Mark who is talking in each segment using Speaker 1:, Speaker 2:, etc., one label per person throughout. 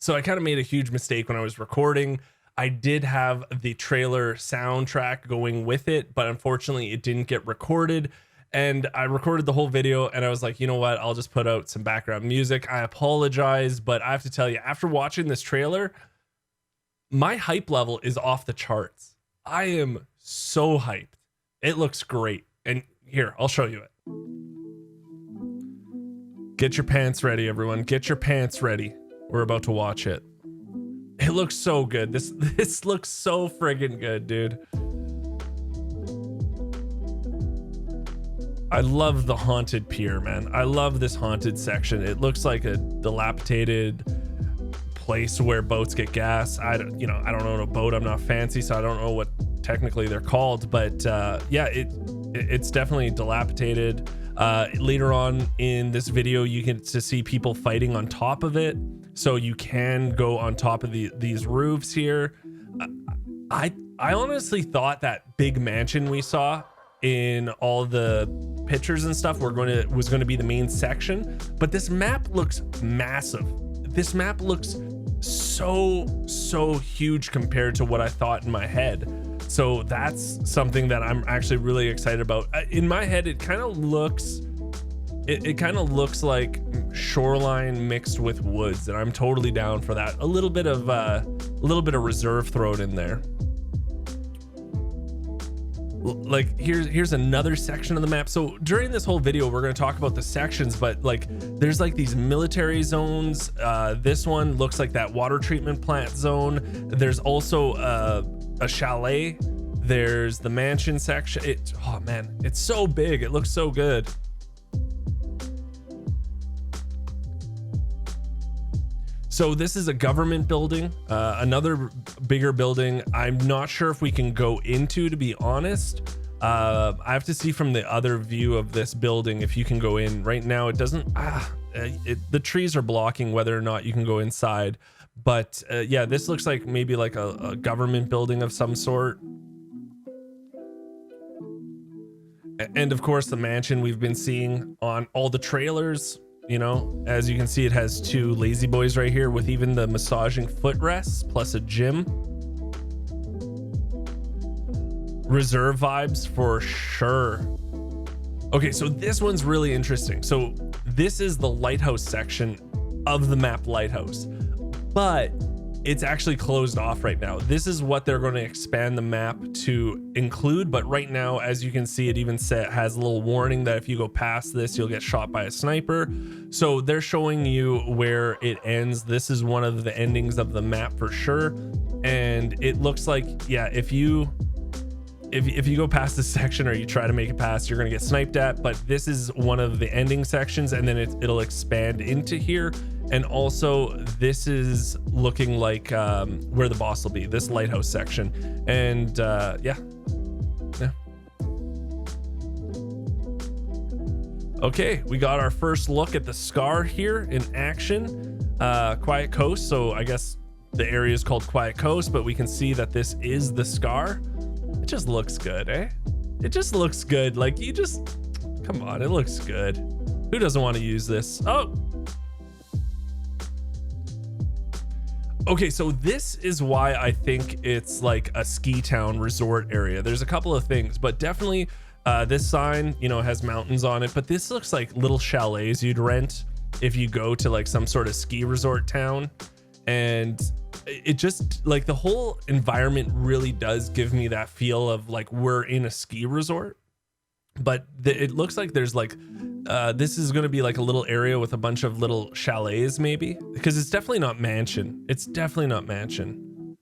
Speaker 1: So I kind of made a huge mistake when I was recording. I did have the trailer soundtrack going with it, but unfortunately it didn't get recorded. And I recorded the whole video and I was like, you know what? I'll just put out some background music. I apologize, but I have to tell you, after watching this trailer, my hype level is off the charts. I am so hyped. It looks great. And here, I'll show you it. Get your pants ready, everyone. Get your pants ready. We're about to watch it. It looks so good. This looks so friggin' good, dude. I love the haunted pier, man. I love this haunted section. It looks like a dilapidated place where boats get gas. I don't own a boat. I'm not fancy, so I don't know what technically they're called, but yeah, it's definitely dilapidated. Later on in this video, you get to see people fighting on top of it. So you can go on top of these roofs here. I honestly thought that big mansion we saw in all the pictures and stuff was going to be the main section, but this map looks massive. This map looks so huge compared to what I thought in my head. So that's something that I'm actually really excited about. In my head, it kind of looks like shoreline mixed with woods, and I'm totally down for that. A little bit of reserve thrown in there. Like here's another section of the map. So during this whole video, we're going to talk about the sections, but like there's like these military zones. This one looks like that water treatment plant zone. There's also a chalet. There's the mansion section. Oh man, it's so big. It looks so good. So this is a government building, another bigger building. I'm not sure if we can go into, to be honest. I have to see from the other view of this building if you can go in. Right now it doesn't, the trees are blocking whether or not you can go inside. But yeah, this looks like maybe like a government building of some sort. And of course the mansion we've been seeing on all the trailers. You know, as you can see, it has two lazy boys right here with even the massaging footrests plus a gym. Reserve vibes for sure. Okay, so this one's really interesting. So this is the Lighthouse section of the map Lighthouse, but it's actually closed off right now. This is what they're going to expand the map to include, but right now, as you can see, it even has a little warning that if you go past this, you'll get shot by a sniper. So they're showing you where it ends. This is one of the endings of the map for sure. And it looks like, yeah, if you go past this section or you try to make it past, you're going to get sniped at. But this is one of the ending sections, and then it'll expand into here. And also this is looking like where the boss will be, this lighthouse section. And yeah. Okay, we got our first look at the Scar here in action. Quiet Coast, so I guess the area is called Quiet Coast, but we can see that this is the Scar. It just looks good, eh? It just looks good. Like, come on, it looks good. Who doesn't want to use this? Oh, okay, so this is why I think it's like a ski town resort area. There's a couple of things, but definitely this sign, you know, has mountains on it, but this looks like little chalets you'd rent if you go to like some sort of ski resort town. And it just, like, the whole environment really does give me that feel of like we're in a ski resort. But it looks like there's like this is going to be like a little area with a bunch of little chalets, maybe, because it's definitely not mansion. It's definitely not mansion.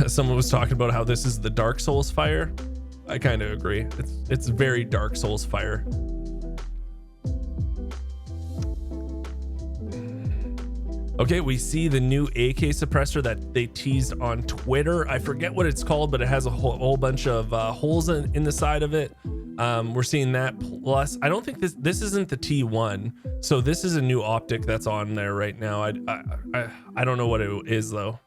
Speaker 1: Someone was talking about how this is the Dark Souls fire. I kind of agree. It's very Dark Souls fire. Okay, we see the new AK suppressor that they teased on Twitter. I forget what it's called, but it has a whole bunch of holes in the side of it. We're seeing that. Plus, I don't think this isn't the T1, so this is a new optic that's on there right now. I don't know what it is though.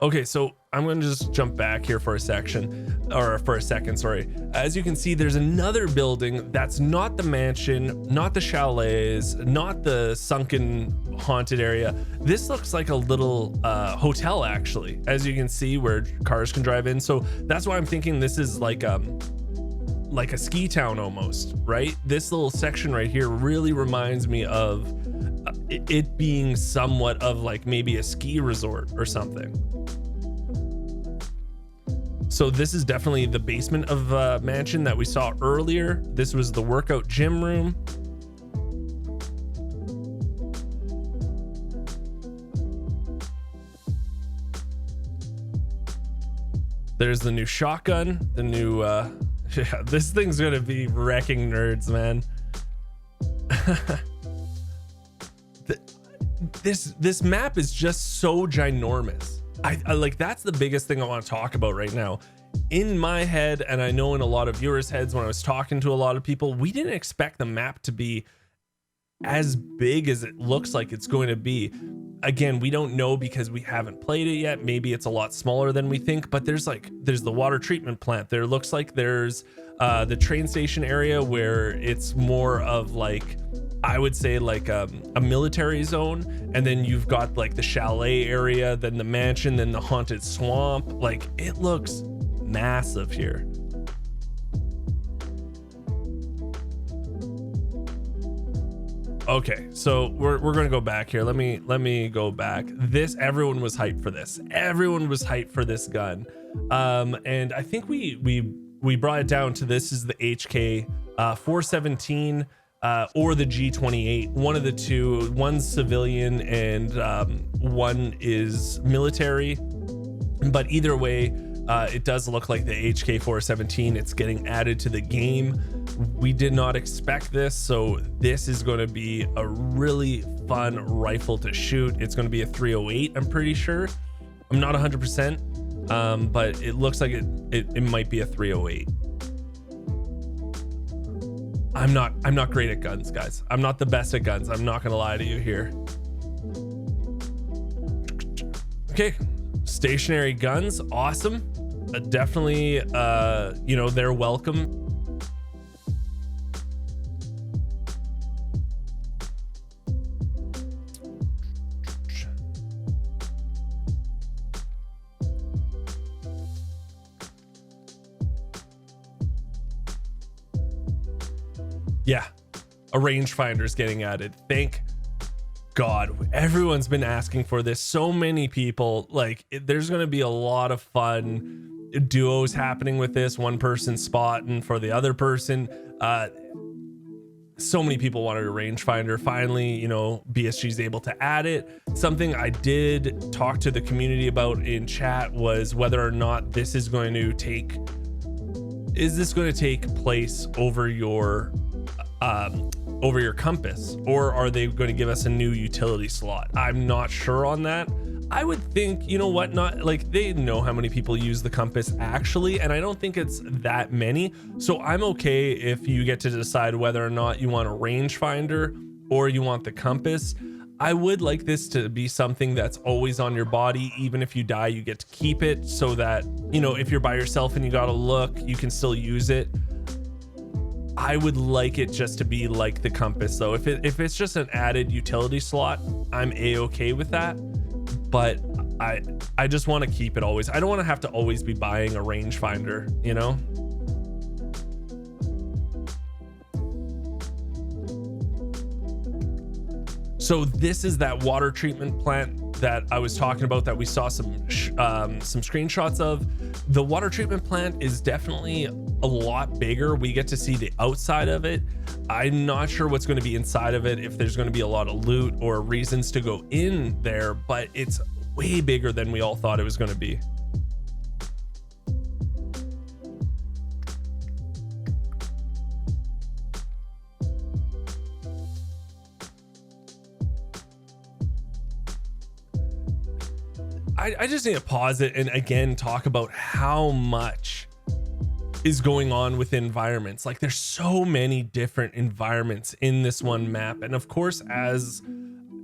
Speaker 1: Okay, so I'm going to just jump back here for a second, sorry. As you can see, there's another building that's not the mansion, not the chalets, not the sunken haunted area. This looks like a little hotel, actually, as you can see, where cars can drive in. So that's why I'm thinking this is like a ski town almost, right? This little section right here really reminds me of it being somewhat of like maybe a ski resort or something. So this is definitely the basement of mansion that we saw earlier. This was the workout gym room. There's the new shotgun, the new yeah, this thing's gonna be wrecking nerds, man. This map is just so ginormous. I like, that's the biggest thing I want to talk about right now. In my head, and I know in a lot of viewers' heads when I was talking to a lot of people, we didn't expect the map to be as big as it looks like it's going to be. Again, we don't know because we haven't played it yet. Maybe it's a lot smaller than we think, but there's the water treatment plant. There looks like there's the train station area where it's more of like, I would say like a military zone, and then you've got like the chalet area, then the mansion, then the haunted swamp. Like, it looks massive here. Okay, so we're gonna go back here. Let me go back. Everyone was hyped for this. Everyone was hyped for this gun, and I think we brought it down to this is the HK 417. Or the G28, one of the two. One's civilian and one is military, but either way, it does look like the HK 417. It's getting added to the game. We did not expect this, so this is going to be a really fun rifle to shoot. It's going to be a 308, I'm pretty sure. I'm not 100%, but it looks like it might be a 308. I'm not great at guns, guys. I'm not the best at guns. I'm not gonna lie to you here. Okay, stationary guns, awesome. Definitely, you know, they're welcome. Yeah, a rangefinder is getting added. Thank God. Everyone's been asking for this. So many people, like, there's going to be a lot of fun duos happening with this. One person spotting for the other person. So many people wanted a rangefinder. Finally, you know, BSG's able to add it. Something I did talk to the community about in chat was whether or not this is going to take, is this going to take place over your compass, or are they going to give us a new utility slot? I'm not sure on that. I would think, you know what, not like, they know how many people use the compass actually, and I don't think it's that many. So I'm okay if you get to decide whether or not you want a rangefinder or you want the compass. I would like this to be something that's always on your body. Even if you die, you get to keep it, so that, you know, if you're by yourself and you gotta look, you can still use it. I would like it just to be like the compass though. If it's just an added utility slot, I'm a-okay with that. But I just want to keep it always. I don't want to have to always be buying a rangefinder, you know? So this is that water treatment plant that I was talking about, that we saw some screenshots of. The water treatment plant is definitely a lot bigger. We get to see the outside of it. I'm not sure what's going to be inside of it, if there's going to be a lot of loot or reasons to go in there, but it's way bigger than we all thought it was going to be. I just need to pause it and again talk about how much is going on with environments. Like, there's so many different environments in this one map, and of course, as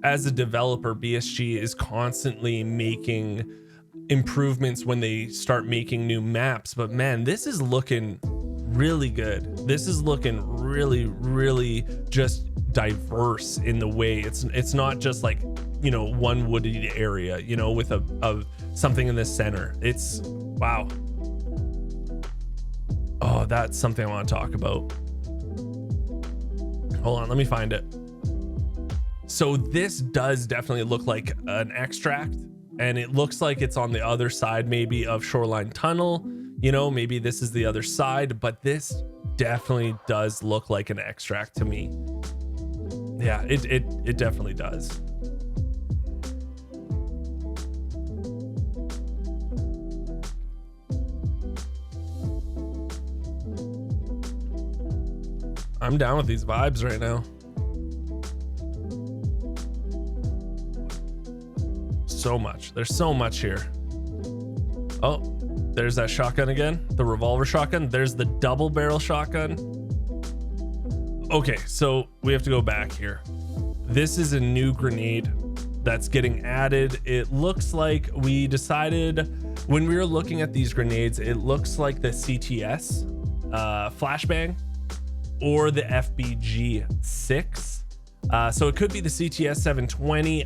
Speaker 1: a developer, BSG is constantly making improvements when they start making new maps, but man, this is looking really good. This is looking really just diverse in the way it's not just like, you know, one wooded area, you know, with a something in the center. It's wow. Oh, that's something I want to talk about. Hold on, let me find it. So this does definitely look like an extract, and it looks like it's on the other side maybe of Shoreline Tunnel. You know, maybe this is the other side, but this definitely does look like an extract to me. Yeah, it definitely does. I'm down with these vibes right now. So much. There's so much here. Oh, there's that shotgun again. The revolver shotgun. There's the double barrel shotgun. Okay, so we have to go back here. This is a new grenade that's getting added. It looks like we decided when we were looking at these grenades, it looks like the CTS flashbang or the FBG 6. So it could be the CTS 720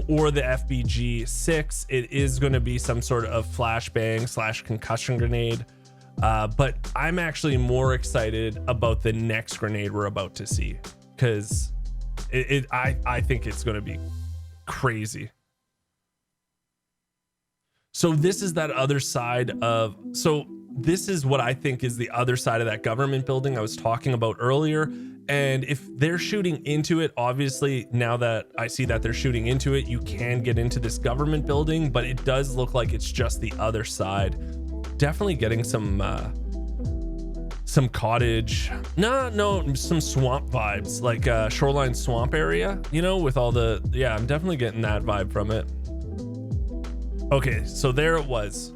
Speaker 1: or the FBG 6. It is going to be some sort of flashbang / concussion grenade. But I'm actually more excited about the next grenade we're about to see, because I think it's going to be crazy. So this is that other side of, so this is what I think is the other side of that government building I was talking about earlier. And if they're shooting into it, obviously now that I see that they're shooting into it, you can get into this government building, but it does look like it's just the other side. Definitely getting some cottage, some swamp vibes, like Shoreline Swamp area, you know, with all the, yeah, I'm definitely getting that vibe from it. Okay, so there it was,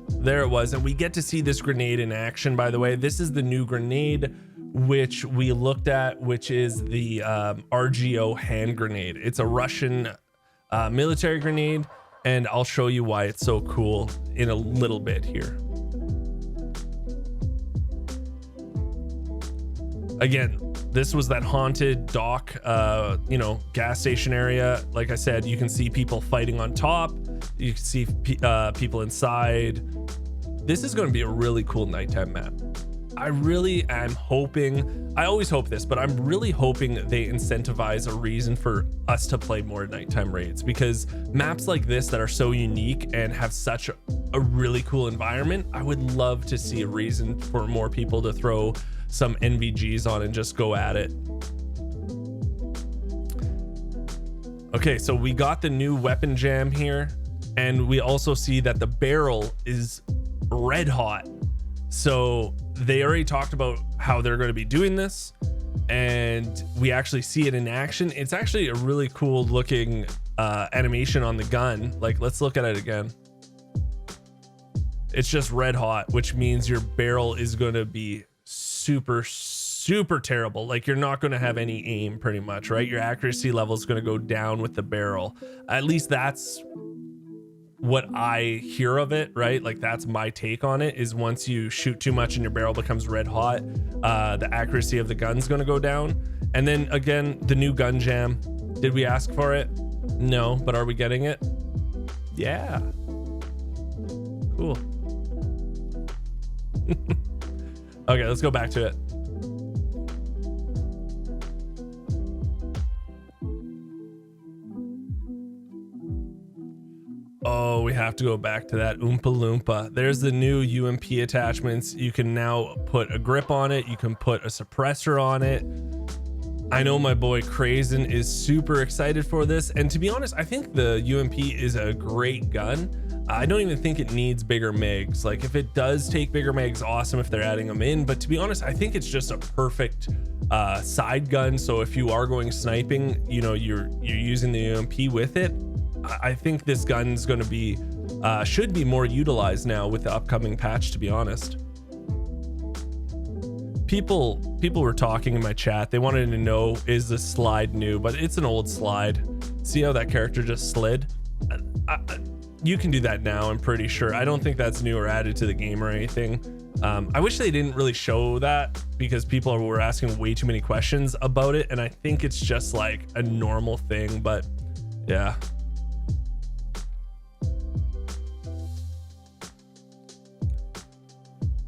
Speaker 1: and we get to see this grenade in action. By the way, this is the new grenade which we looked at, which is the RGO hand grenade. It's a Russian military grenade, and I'll show you why it's so cool in a little bit here. Again, this was that haunted dock, you know, gas station area. Like I said, you can see people fighting on top. You can see people inside. This is going to be a really cool nighttime map. I really am hoping, I always hope this, but I'm really hoping they incentivize a reason for us to play more nighttime raids, because maps like this that are so unique and have such a really cool environment, I would love to see a reason for more people to throw some NVGs on and just go at it. Okay, so we got the new weapon jam here, and we also see that the barrel is red hot. So they already talked about how they're going to be doing this, and we actually see it in action. It's actually a really cool looking animation on the gun. Like, let's look at it again. It's just red hot, which means your barrel is going to be super terrible. Like, you're not going to have any aim pretty much, right? Your accuracy level is going to go down with the barrel. At least that's what I hear of it, right? Like, that's my take on it, is once you shoot too much and your barrel becomes red hot, the accuracy of the gun's going to go down. And then again, the new gun jam, did we ask for it? No, but are we getting it? Yeah, cool. Okay, let's go back to it. Oh, we have to go back to that Oompa Loompa. There's the new UMP attachments. You can now put a grip on it. You can put a suppressor on it. I know my boy Crazen is super excited for this. And to be honest, I think the UMP is a great gun. I don't even think it needs bigger mags. Like, if it does take bigger mags, awesome if they're adding them in. But to be honest, I think it's just a perfect side gun. So if you are going sniping, you know, you're using the UMP with it. I think this gun's going to be should be more utilized now with the upcoming patch, to be honest. People were talking in my chat. They wanted to know, is the slide new? But it's an old slide. See how that character just slid? You can do that now, I'm pretty sure. I don't think that's new or added to the game or anything. I wish they didn't really show that because people were asking way too many questions about it, and I think it's just like a normal thing, but yeah.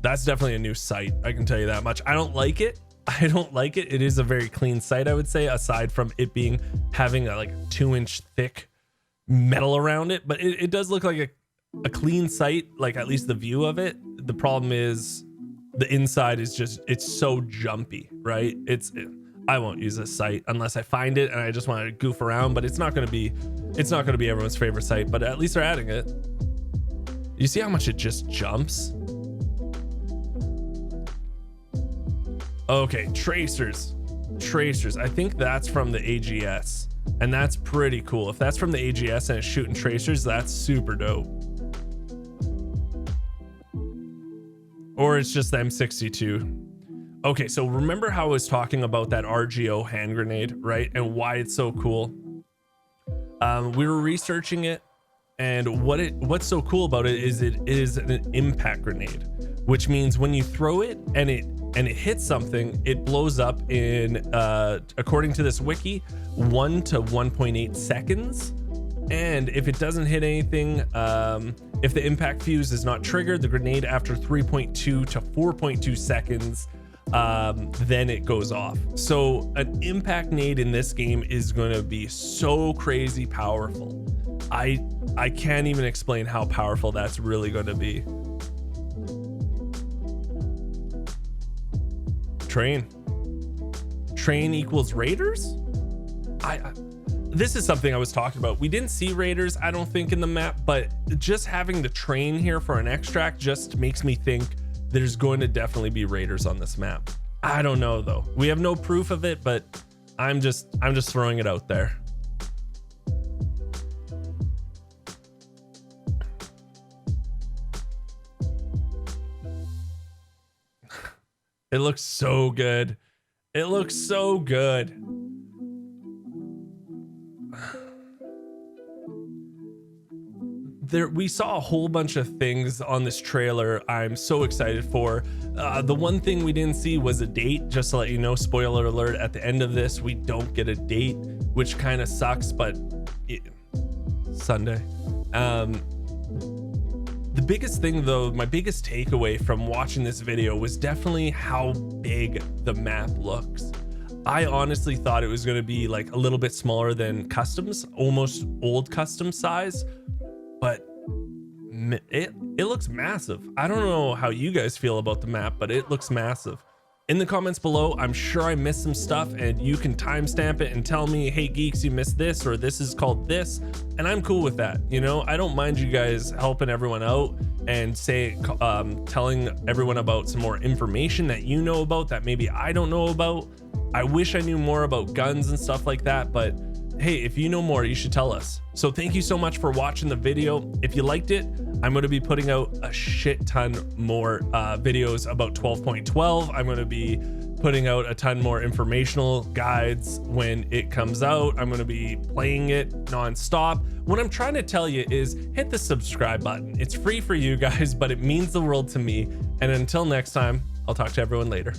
Speaker 1: That's definitely a new site, I can tell you that much. I don't like it. I don't like it. It is a very clean site, I would say, aside from it being having a like 2-inch thick metal around it, but it does look like a clean site, like at least the view of it. The problem is the inside is just, it's so jumpy, right? I won't use this site unless I find it and I just want to goof around, but it's not going to be everyone's favorite site, but at least they're adding it. You see how much it just jumps? Okay, tracers. I think that's from the AGS, and that's pretty cool. If that's from the AGS and it's shooting tracers, that's super dope. Or it's just the M62. Okay, so remember how I was talking about that RGO hand grenade, right? And why it's so cool. We were researching it, and what's so cool about it is an impact grenade, which means when you throw it and it hits something, it blows up in, according to this wiki, 1 to 1.8 seconds. And if it doesn't hit anything, if the impact fuse is not triggered, the grenade after 3.2 to 4.2 seconds, then it goes off. So an impact nade in this game is going to be so crazy powerful. I can't even explain how powerful that's really going to be. Train equals raiders. This is something I was talking about. We didn't see raiders, I don't think, in the map, but just having the train here for an extract just makes me think there's going to definitely be raiders on this map. I don't know though. We have no proof of it, but I'm just throwing it out there. It looks so good. It looks so good. We saw a whole bunch of things on this trailer I'm so excited for. The one thing we didn't see was a date. Just to let you know, spoiler alert, at the end of this, we don't get a date, which kind of sucks, but Sunday. The biggest thing though, my biggest takeaway from watching this video was definitely how big the map looks. I honestly thought it was going to be like a little bit smaller than customs, almost old custom size, but it looks massive. I don't know how you guys feel about the map, but it looks massive. In the comments below, I'm sure I missed some stuff, and you can timestamp it and tell me, hey Geeks, you missed this, or this is called this, and I'm cool with that. You know, I don't mind you guys helping everyone out and telling everyone about some more information that you know about that maybe I don't know about. I wish I knew more about guns and stuff like that, but hey, if you know more, you should tell us. So thank you so much for watching the video. If you liked it, I'm going to be putting out a shit ton more videos about 12.12. I'm going to be putting out a ton more informational guides when it comes out. I'm going to be playing it nonstop. What I'm trying to tell you is hit the subscribe button. It's free for you guys, but it means the world to me. And until next time, I'll talk to everyone later.